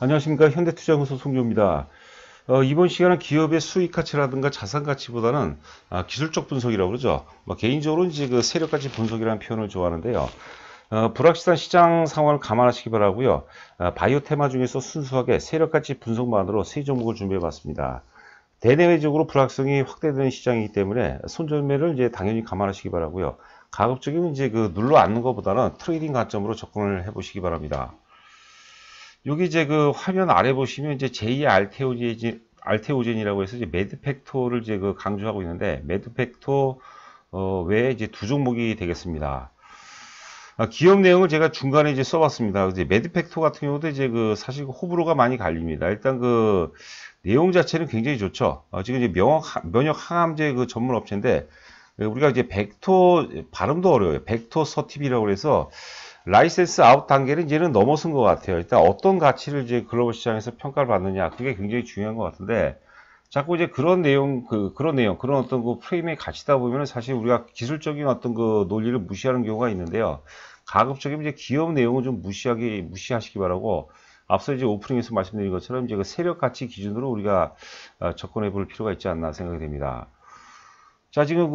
안녕하십니까. 현대투자연구소 송조입니다. 이번 시간은 기업의 수익가치라든가 자산가치보다는 기술적 분석이라고 그러죠. 개인적으로 이제 그 세력가치 분석이라는 표현을 좋아하는데요. 불확실한 시장 상황을 감안하시기 바라고요. 바이오 테마 중에서 순수하게 세력가치 분석만으로 세 종목을 준비해 봤습니다. 대내외적으로 불확성이 확대되는 시장이기 때문에 손절매를 이제 당연히 감안하시기 바라고요. 가급적이면 이제 그 눌러 앉는 것보다는 트레이딩 관점으로 접근을 해 보시기 바랍니다. 여기 이제 그 화면 아래 보시면 이제 제2의 알테오젠이라고 해서 이제 매드팩토를 이제 그 강조하고 있는데, 매드팩토 외에 이제 두 종목이 되겠습니다. 기업 내용을 제가 중간에 이제 써봤습니다. 이제 매드팩토 같은 경우도 이제 그 사실 호불호가 많이 갈립니다. 일단 그 내용 자체는 굉장히 좋죠. 지금 이제 면역 항암제 그 전문 업체인데, 우리가 이제 벡토 발음도 어려워요. 벡토 서티비라고 해서 라이센스 아웃 단계는 이제는 넘어선 것 같아요. 일단 어떤 가치를 이제 글로벌 시장에서 평가를 받느냐, 그게 굉장히 중요한 것 같은데, 자꾸 이제 그런 내용, 그런 어떤 그 프레임에 갇히다 보면은 사실 우리가 기술적인 어떤 그 논리를 무시하는 경우가 있는데요. 가급적이면 이제 기업 내용은 좀 무시하시기 바라고, 앞서 이제 오프닝에서 말씀드린 것처럼 이제 그 세력 가치 기준으로 우리가 접근해 볼 필요가 있지 않나 생각이 됩니다. 자, 지금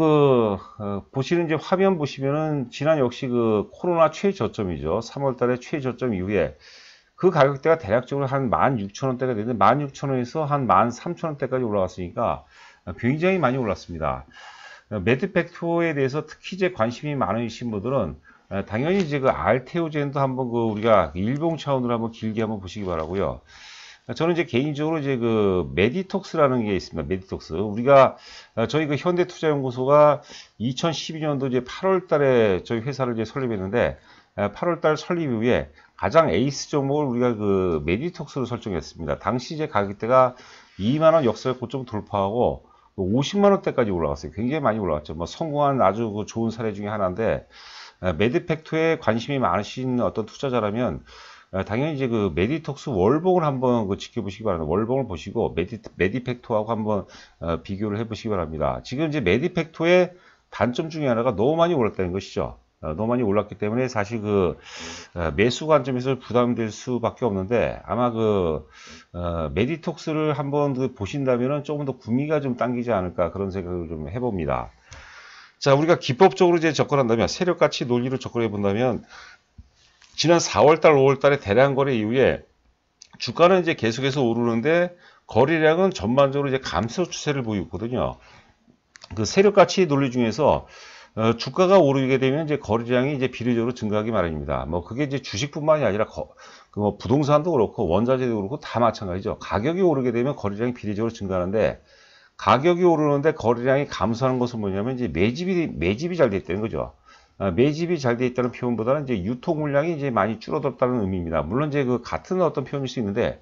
보시는 이제 화면 보시면은, 지난 역시 그 코로나 최저점이죠. 3월 달에 최저점 이후에 그 가격대가 대략적으로 한 16,000원대가 되는데, 16,000원에서 한 13,000원대까지 올라갔으니까 굉장히 많이 올랐습니다. 매드팩토에 대해서 특히 이제 관심이 많으신 분들은 당연히 이제 그 알테오젠도 한번 그 우리가 일봉 차원으로 한번 길게 한번 보시기 바라고요. 저는 이제 개인적으로 이제 그 메디톡스라는 게 있습니다. 메디톡스. 우리가 저희 그 현대투자연구소가 2012년도 이제 8월 달에 저희 회사를 이제 설립했는데, 8월 달 설립 이후에 가장 에이스 종목을 우리가 그 메디톡스로 설정했습니다. 당시 이제 가격대가 2만 원 역사의 고점 돌파하고 50만 원대까지 올라갔어요. 굉장히 많이 올라갔죠. 뭐 성공한 아주 그 좋은 사례 중에 하나인데, 매드팩토에 관심이 많으신 어떤 투자자라면 당연히 이제 그 메디톡스 월봉을 한번 그 지켜보시기 바랍니다. 월봉을 보시고 메디팩토하고 한번 비교를 해보시기 바랍니다. 지금 이제 메디팩토의 단점 중에 하나가 너무 많이 올랐다는 것이죠. 너무 많이 올랐기 때문에 사실 그 매수 관점에서 부담될 수밖에 없는데, 아마 그 메디톡스를 한번 그 보신다면은 조금 더 구미가 좀 당기지 않을까, 그런 생각을 좀 해봅니다. 자, 우리가 기법적으로 이제 접근한다면, 세력가치 논리로 접근해 본다면, 지난 4월달, 5월달에 대량 거래 이후에 주가는 이제 계속해서 오르는데 거래량은 전반적으로 이제 감소 추세를 보이고 있거든요. 그 세력가치 논리 중에서 주가가 오르게 되면 이제 거래량이 이제 비례적으로 증가하기 마련입니다. 뭐 그게 이제 주식뿐만이 아니라 뭐 부동산도 그렇고 원자재도 그렇고 다 마찬가지죠. 가격이 오르게 되면 거래량이 비례적으로 증가하는데, 가격이 오르는데 거래량이 감소하는 것은 뭐냐면 이제 매집이 잘 돼 있다는 거죠. 매집이 잘 돼 있다는 표현보다는 이제 유통 물량이 이제 많이 줄어들었다는 의미입니다. 물론 이제 그 같은 어떤 표현일 수 있는데,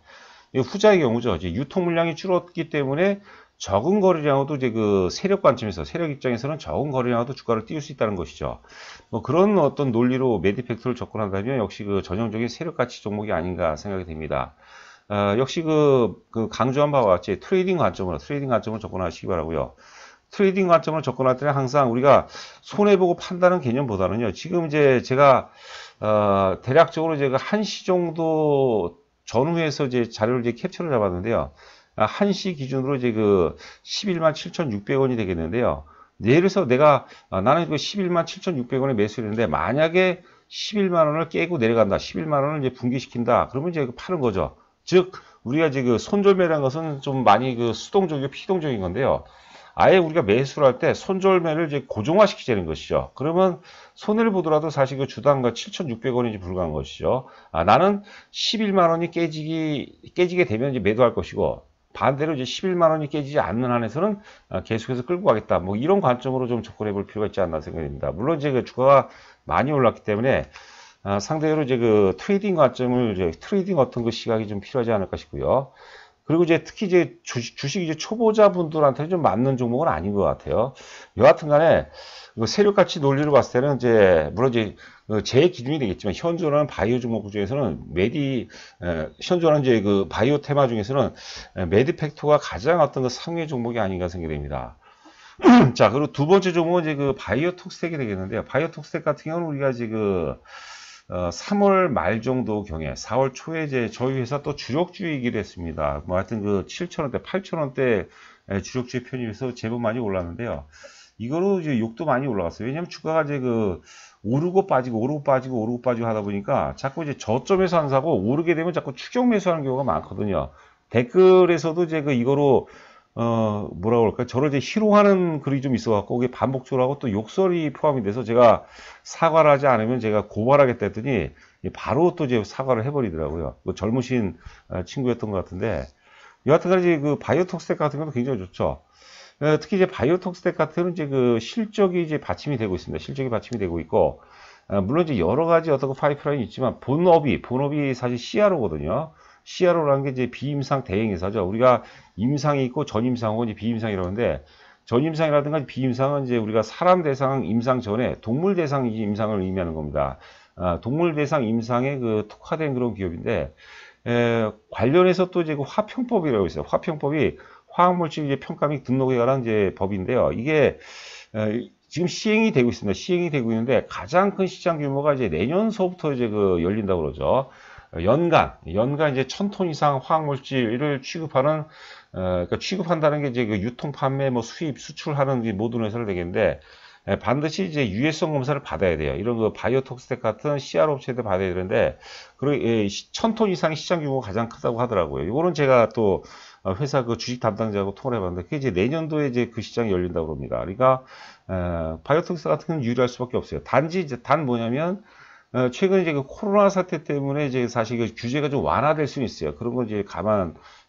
후자의 경우죠. 이제 유통 물량이 줄었기 때문에 적은 거래량으로도 이제 그 세력 관점에서, 세력 입장에서는 적은 거래량으로도 주가를 띄울 수 있다는 것이죠. 뭐 그런 어떤 논리로 매디팩토를 접근한다면 역시 그 전형적인 세력 가치 종목이 아닌가 생각이 됩니다. 역시 그 강조한 바와 같이 트레이딩 관점으로 접근하시기 바라고요. 트레이딩 관점으로 접근할 때는 항상 우리가 손해보고 판다는 개념보다는요, 지금 이제 제가 대략적으로 제가 1시 정도 전후에서 이제 자료를 이제 캡처를 잡았는데요. 1시 기준으로 이제 그 11만 7,600원이 되겠는데요. 예를 들어서 내가 나는 그 11만 7,600원에 매수를 했는데, 만약에 11만 원을 깨고 내려간다, 11만 원을 이제 붕괴시킨다, 그러면 이제 파는 거죠. 즉 우리가 이제 그 손절매라는 것은 좀 많이 그 수동적이고 피동적인 건데요. 아예 우리가 매수를 할 때 손절매를 이제 고정화시키자는 것이죠. 그러면 손해를 보더라도 사실 그 주당가 7,600원이 불과한 것이죠. 나는 11만 원이 깨지게 되면 이제 매도할 것이고, 반대로 이제 11만 원이 깨지지 않는 한에서는 계속해서 끌고 가겠다. 뭐 이런 관점으로 좀 접근해 볼 필요가 있지 않나 생각됩니다. 물론 이제 그 주가가 많이 올랐기 때문에 상대적으로 이제 그 트레이딩 관점을 이제 트레이딩 어떤 그 시각이 좀 필요하지 않을까 싶고요. 그리고 이제 특히 이제 주식 이제 초보자분들한테 좀 맞는 종목은 아닌 것 같아요. 여하튼 간에 세력 가치 논리로 봤을 때는 이제 물론 이제 제 기준이 되겠지만, 현존하는 바이오 종목 중에서는 현존하는 이제 그 바이오 테마 중에서는 매드팩토가 가장 어떤 그 상위 종목이 아닌가 생각됩니다. 자, 그리고 두 번째 종목은 이제 그 바이오 톡스텍이 되겠는데요. 바이오 톡스텍 같은 경우는 우리가 이제 3월 말 정도 경에 4월 초에 이제 저희 회사 또 주력주이기로 했습니다. 뭐 하여튼 그 7,000원대, 8,000원대 주력주에 편입해서 제법 많이 올랐는데요. 이거로 이제 욕도 많이 올라갔어요. 왜냐면 주가가 이제 그 오르고 빠지고 오르고 빠지고 오르고 빠지고 하다 보니까 자꾸 이제 저점에서 안 사고 오르게 되면 자꾸 추격 매수하는 경우가 많거든요. 댓글에서도 이제 그 이거로 뭐라 그럴까 저를 이제 희롱하는 글이 좀 있어 갖고 그게 반복적으로 하고 또 욕설이 포함이 돼서 제가 사과를 하지 않으면 제가 고발하겠다 했더니 바로 또 이제 사과를 해버리더라고요. 그 젊으신 친구였던 것 같은데 여하튼간에 그 바이오톡스텍 같은 것도 굉장히 좋죠. 특히 이제 바이오톡스텍 같은 경우는 이제 그 실적이 이제 받침이 되고 있습니다. 실적이 받침이 되고 있고, 물론 이제 여러 가지 어떤 그 파이프라인이 있지만, 본업이 사실 CRO거든요. CRO라는 게 이제 비임상 대행회사죠. 우리가 임상이 있고 전임상하고 이제 비임상이라고 하는데, 전임상이라든가 비임상은 이제 우리가 사람 대상 임상 전에 동물 대상 임상을 의미하는 겁니다. 동물 대상 임상에 그 특화된 그런 기업인데, 관련해서 또 이제 그 화평법이라고 있어요. 화평법이 화학물질 이제 평가 및 등록에 관한 이제 법인데요. 이게 지금 시행이 되고 있습니다. 시행이 되고 있는데 가장 큰 시장 규모가 이제 내년서부터 이제 그 열린다고 그러죠. 연간 이제 1,000톤 이상 화학물질을 취급하는 그러니까 취급한다는 게 이제 그 유통, 판매, 뭐 수입, 수출하는 게 모든 회사를 되겠는데 반드시 이제 유해성 검사를 받아야 돼요. 이런 그 바이오톡스텍 같은 CR 업체들 받아야 되는데 그리고 1,000톤 이상의 시장 규모가 가장 크다고 하더라고요. 이거는 제가 또 회사 그 주식 담당자하고 통화를 해봤는데 그게 이제 내년도에 이제 그 시장이 열린다고 합니다. 그러니까 바이오톡스 같은 경우는 유리할 수밖에 없어요. 단지 이제 뭐냐면 최근 이제 그 코로나 사태 때문에 이제 사실 그 규제가 좀 완화될 수는 있어요. 그런 걸 이제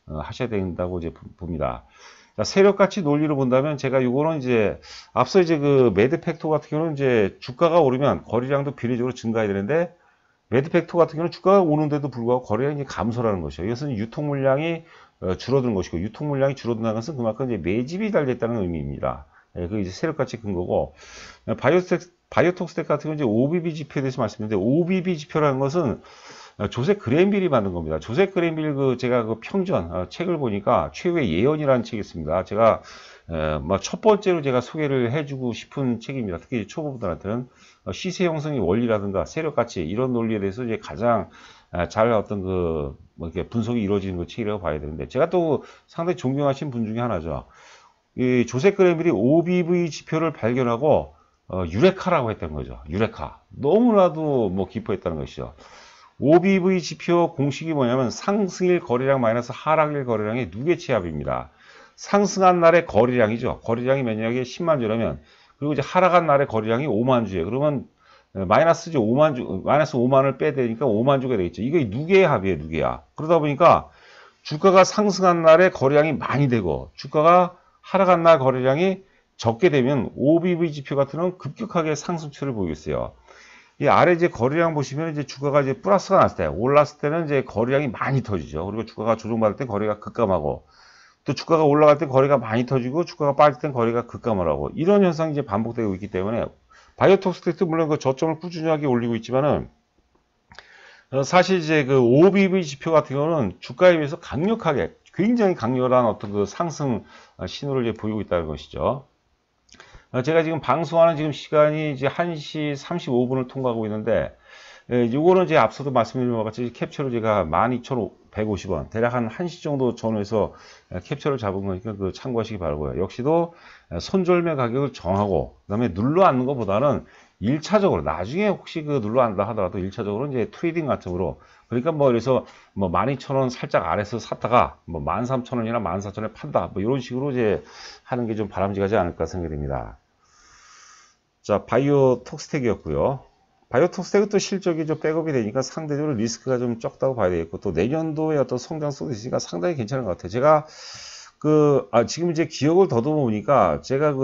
하셔야 된다고 이제 봅니다. 자, 세력가치 논리로 본다면 제가 요거는 이제 앞서 이제 그 매드팩토 같은 경우는 이제 주가가 오르면 거래량도 비례적으로 증가해야 되는데 매드팩토 같은 경우는 주가가 오는데도 불구하고 거래량이 감소라는 것이죠. 이것은 유통 물량이 줄어드는 것이고 유통 물량이 줄어든다는 것은 그만큼 이제 매집이 달렸다는 의미입니다. 그 이제 세력가치 근거고 바이오톡스텍 같은 경우는 이제 OBB 지표에 대해서 말씀드렸는데 OBB 지표라는 것은 조셉 그랜빌이 만든 겁니다. 조셉 그랜빌 제가 그 평전 책을 보니까 최후의 예언이라는 책이 있습니다. 제가 첫 번째로 제가 소개를 해주고 싶은 책입니다. 특히 초보분들한테는 시세 형성의 원리라든가 세력 가치 이런 논리에 대해서 이제 가장 잘 어떤 뭐 이렇게 분석이 이루어지는 그 책이라고 봐야 되는데 제가 또 상당히 존경하신 분 중에 하나죠. 이 조셉 그랜빌이 OBV 지표를 발견하고 유레카라고 했던 거죠. 유레카. 너무나도 뭐 기뻐했다는 것이죠. OBV 지표 공식이 뭐냐면 상승일 거래량 마이너스 하락일 거래량의 누계치 합입니다. 상승한 날의 거래량이죠. 거래량이 만약에 10만 주라면 그리고 이제 하락한 날의 거래량이 5만 주예요. 그러면 마이너스지 5만 주, 마이너스 5만을 빼야 되니까 5만 주가 되겠죠. 이게 누계의 합이에요, 누계야. 그러다 보니까 주가가 상승한 날에 거래량이 많이 되고 주가가 하락한 날 거래량이 적게 되면 OBV 지표 같은 경우는 급격하게 상승추를 보이겠어요. 이 아래 이제 거래량 보시면 이제 주가가 이제 플러스가 났을 때, 올랐을 때는 이제 거래량이 많이 터지죠. 그리고 주가가 조정받을 때 거래가 급감하고, 또 주가가 올라갈 때 거래가 많이 터지고, 주가가 빠질 때 거래가 급감을 하고, 이런 현상이 이제 반복되고 있기 때문에, 바이오톡스텍도 물론 그 저점을 꾸준하게 올리고 있지만은, 사실 이제 그 OBV 지표 같은 경우는 주가에 비해서 강력하게, 굉장히 강렬한 어떤 그 상승 신호를 이제 보이고 있다는 것이죠. 제가 지금 방송하는 지금 시간이 이제 1시 35분을 통과하고 있는데, 이거는 이제 앞서도 말씀드린 것 같이 캡처를 제가 12,150원, 대략 한 1시 정도 전후에서 캡처를 잡은 거니까 그 참고하시기 바라고요. 역시도 손절매 가격을 정하고, 그 다음에 눌러 앉는 것보다는 1차적으로, 나중에 혹시 그 눌러 앉다 하더라도 1차적으로 이제 트레이딩 관점으로, 그러니까 뭐 그래서 뭐 12,000원 살짝 아래서 샀다가 뭐 13,000원이나 14,000원에 판다, 뭐 이런 식으로 이제 하는 게 좀 바람직하지 않을까 생각이 됩니다. 자, 바이오톡스텍이었고요. 바이오톡스텍은 또 실적이 좀 백업이 되니까 상대적으로 리스크가 좀 적다고 봐야 되겠고, 또 내년도에 어떤 성장성도 있으니까 상당히 괜찮은 것 같아요. 제가 지금 이제 기억을 더듬어 보니까 제가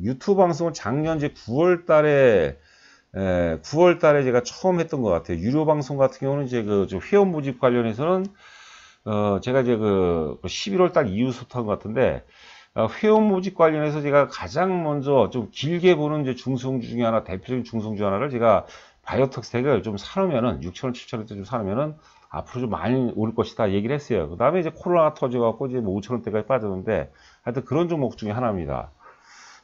유튜브 방송을 작년 이제 9월 달에 제가 처음 했던 것 같아요. 유료 방송 같은 경우는 이제 좀 회원 모집 관련해서는, 제가 이제 11월 달 이후부터 한 것 같은데, 회원 모집 관련해서 제가 가장 먼저 좀 길게 보는 이제 중성주 중에 하나, 대표적인 중성주 하나를 제가 바이오톡스텍을 좀 사놓으면은 6,000원, 7,000원대 좀 사놓으면은 앞으로 좀 많이 오를 것이다 얘기를 했어요. 그 다음에 이제 코로나가 터져갖고 이제 뭐 5,000원대까지 빠졌는데 하여튼 그런 종목 중에 하나입니다.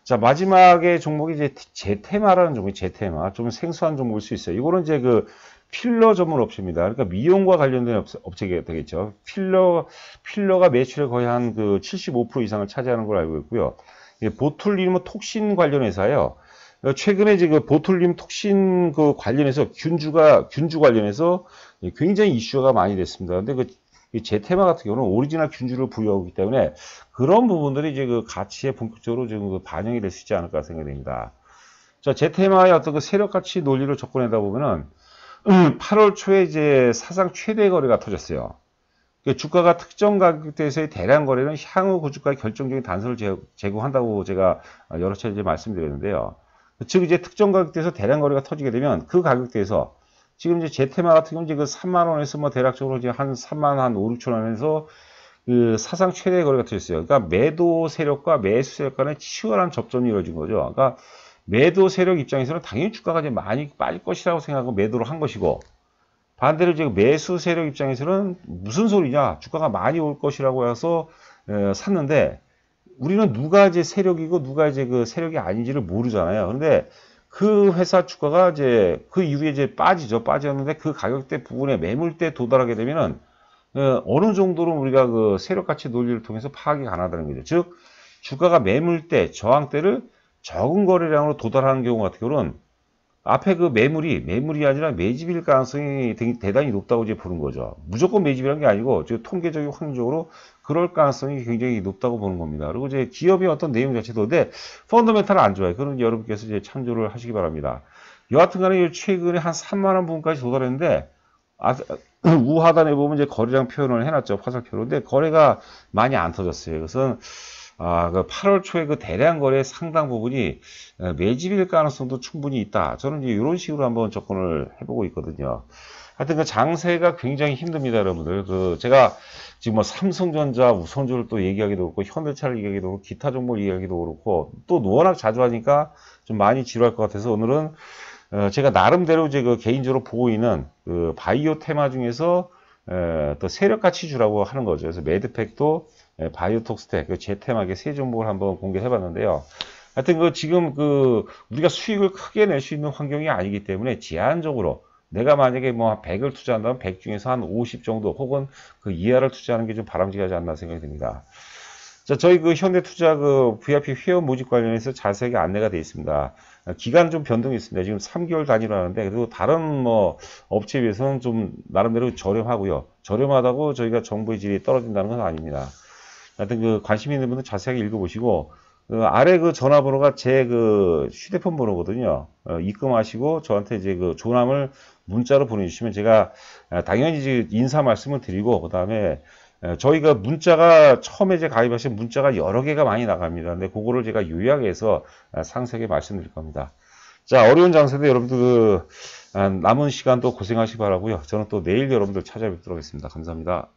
자, 마지막에 종목이 이제 제테마라는 종목이 제테마. 좀 생소한 종목일 수 있어요. 이거는 이제 그 필러 전문 업체입니다. 그러니까 미용과 관련된 업체가 되겠죠. 필러가 매출의 거의 한 그 75% 이상을 차지하는 걸 알고 있고요. 보툴리눔 톡신 관련 회사예요. 최근에 이제 그 보툴리눔 톡신 그 관련해서 균주 관련해서 굉장히 이슈가 많이 됐습니다. 근데 이 제테마 같은 경우는 오리지널 균주를 부여하고 있기 때문에 그런 부분들이 이제 그 가치에 본격적으로 지금 그 반영이 될 수 있지 않을까 생각됩니다. 자, 제테마의 어떤 그 세력 가치 논리를 접근하다 보면은 8월 초에 이제 사상 최대 거래가 터졌어요. 주가가 특정 가격대에서의 대량 거래는 향후 그 주가의 결정적인 단서를 제공한다고 제가 여러 차례 이제 말씀드렸는데요. 즉 이제 특정 가격대에서 대량 거래가 터지게 되면 그 가격대에서 지금 이제 제테마 같은 경우는 이제 그 3만 원에서 뭐 대략적으로 이제 한 3만 한 5, 6천 원에서 그 사상 최대 거래가 터졌어요. 그러니까 매도 세력과 매수 세력 간의 치열한 접전이 이루어진 거죠. 그러니까 매도 세력 입장에서는 당연히 주가가 이제 많이 빠질 것이라고 생각하고 매도를 한 것이고, 반대로 이제 매수 세력 입장에서는 무슨 소리냐, 주가가 많이 올 것이라고 해서 샀는데 우리는 누가 이제 세력이고 누가 이제 그 세력이 아닌지를 모르잖아요. 그런데 그 회사 주가가 이제 그 이후에 이제 빠졌는데 그 가격대 부분에 매물대 도달하게 되면은 어느 정도로 우리가 그 세력 가치 논리를 통해서 파악이 가능하다는 거죠. 즉 주가가 매물대, 저항대를 적은 거래량으로 도달하는 경우 같은 경우는 앞에 그 매물이 아니라 매집일 가능성이 대단히 높다고 이제 보는 거죠. 무조건 매집이라는 게 아니고, 통계적인 확률적으로 그럴 가능성이 굉장히 높다고 보는 겁니다. 그리고 이제 기업의 어떤 내용 자체도, 근데 펀더멘탈은 안 좋아요. 그런 여러분께서 이제 참조를 하시기 바랍니다. 여하튼 간에 최근에 한 3만원 부분까지 도달했는데, 우하단에 보면 이제 거래량 표현을 해놨죠. 화살표로. 근데 거래가 많이 안 터졌어요. 그래서 그 8월 초에 그 대량 거래 상당 부분이 매집일 가능성도 충분히 있다. 저는 이제 이런 식으로 한번 접근을 해보고 있거든요. 하여튼 그 장세가 굉장히 힘듭니다, 여러분들. 제가 지금 뭐 삼성전자, 우선주를 또 얘기하기도 그렇고, 현대차를 얘기하기도 그렇고, 기타 종목을 얘기하기도 그렇고, 또 워낙 자주 하니까 좀 많이 지루할 것 같아서 오늘은 제가 나름대로 이제 그 개인적으로 보고 있는 그 바이오 테마 중에서 또 세력 가치주라고 하는 거죠. 그래서 매드팩도 바이오톡스텍, 그 제테마의 세 종목을 한번 공개해 봤는데요. 하여튼 지금 우리가 수익을 크게 낼 수 있는 환경이 아니기 때문에 제한적으로 내가 만약에 뭐 100을 투자한다면 100 중에서 한 50 정도 혹은 그 이하를 투자하는 게 좀 바람직하지 않나 생각이 듭니다. 자, 저희 현대투자 VIP 회원 모집 관련해서 자세하게 안내가 되어 있습니다. 기간 좀 변동이 있습니다. 지금 3개월 단위로 하는데, 그리고 다른 뭐 업체에 비해서는 좀 나름대로 저렴하고요. 저렴하다고 저희가 정보의 질이 떨어진다는 건 아닙니다. 하여튼 관심 있는 분들 자세하게 읽어보시고, 아래 전화번호가 제 휴대폰 번호거든요. 입금하시고 저한테 이제 조남을 문자로 보내주시면 제가 당연히 이제 인사 말씀을 드리고, 그 다음에 저희가 문자가 처음에 이제 가입하신 문자가 여러 개가 많이 나갑니다. 근데 그거를 제가 요약해서 상세하게 말씀드릴 겁니다. 자, 어려운 장세인데 여러분들 남은 시간도 고생하시기 바라고요. 저는 또 내일 여러분들 찾아뵙도록 하겠습니다. 감사합니다.